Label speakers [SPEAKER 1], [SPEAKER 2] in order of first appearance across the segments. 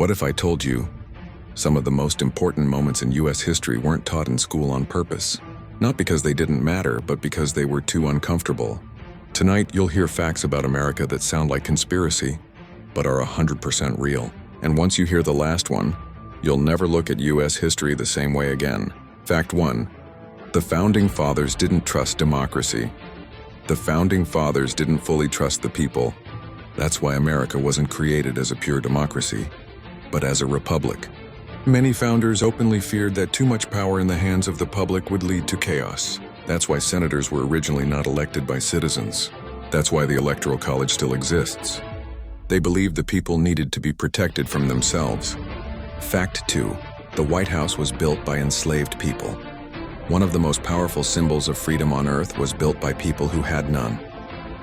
[SPEAKER 1] What if I told you some of the most important moments in US history weren't taught in school on purpose? Not because they didn't matter, but because they were too uncomfortable. Tonight, you'll hear facts about America that sound like conspiracy, but are 100% real. And once you hear the last one, you'll never look at US history the same way again. Fact 1. The Founding Fathers didn't trust democracy. The Founding Fathers didn't fully trust the people. That's why America wasn't created as a pure democracy, but as a republic. Many founders openly feared that too much power in the hands of the public would lead to chaos. That's why senators were originally not elected by citizens. That's why the Electoral College still exists. They believed the people needed to be protected from themselves. Fact 2. The White House was built by enslaved people. One of the most powerful symbols of freedom on earth was built by people who had none.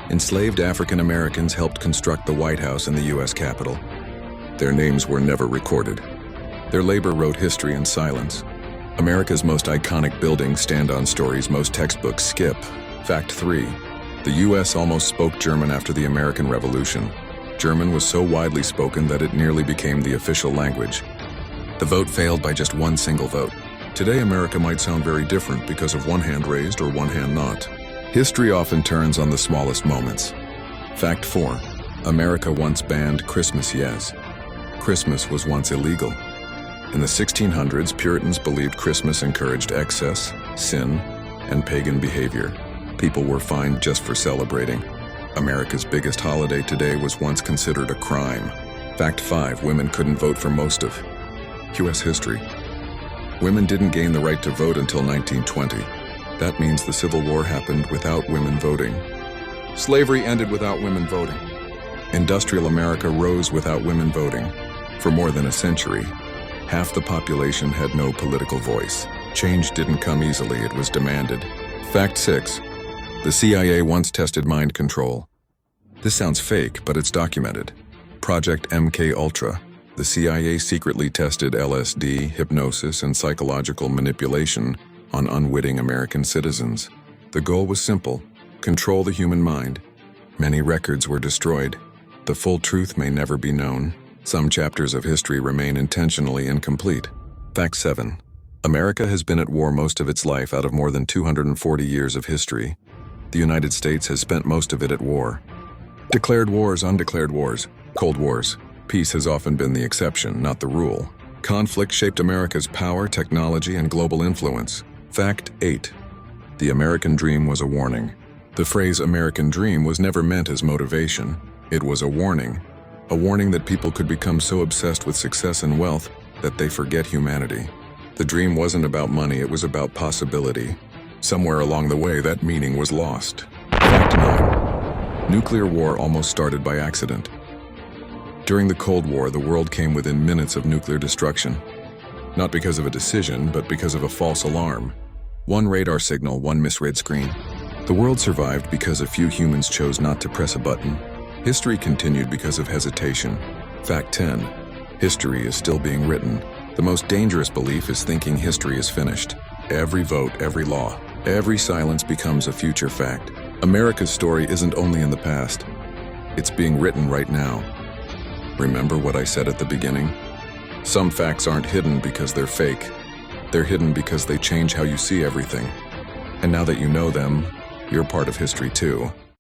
[SPEAKER 1] Enslaved African Americans helped construct the White House and the US Capitol. Their names were never recorded. Their labor wrote history in silence. America's most iconic buildings stand on stories most textbooks skip. Fact 3. The US almost spoke German after the American Revolution. German was so widely spoken that it nearly became the official language. The vote failed by just one single vote. Today, America might sound very different because of one hand raised or one hand not. History often turns on the smallest moments. Fact 4. America once banned Christmas, yes. Christmas was once illegal. In the 1600s, Puritans believed Christmas encouraged excess, sin, and pagan behavior. People were fined just for celebrating. America's biggest holiday today was once considered a crime. Fact 5. Women couldn't vote for most of US history. Women didn't gain the right to vote until 1920. That means the Civil War happened without women voting. Slavery ended without women voting. Industrial America rose without women voting. For more than a century, half the population had no political voice. Change didn't come easily, it was demanded. Fact 6. The CIA once tested mind control. This sounds fake, but it's documented. Project MK Ultra. The CIA secretly tested LSD, hypnosis, and psychological manipulation on unwitting American citizens. The goal was simple: control the human mind. Many records were destroyed. The full truth may never be known. Some chapters of history remain intentionally incomplete. Fact 7. America has been at war most of its life out of more than 240 years of history. The United States has spent most of it at war. Declared wars, undeclared wars, Cold Wars. Peace has often been the exception, not the rule. Conflict shaped America's power, technology, and global influence. Fact 8. The American dream was a warning. The phrase American dream was never meant as motivation. It was a warning that people could become so obsessed with success and wealth that they forget humanity. The dream wasn't about money, it was about possibility. Somewhere along the way, that meaning was lost. Fact 9. Nuclear war almost started by accident. During the Cold War, the world came within minutes of nuclear destruction. Not because of a decision, but because of a false alarm. One radar signal, one misread screen. The world survived because a few humans chose not to press a button. History continued because of hesitation. Fact 10. History is still being written. The most dangerous belief is thinking history is finished. Every vote, every law, every silence becomes a future fact. America's story isn't only in the past. It's being written right now. Remember what I said at the beginning? Some facts aren't hidden because they're fake. They're hidden because they change how you see everything. And now that you know them, you're part of history too.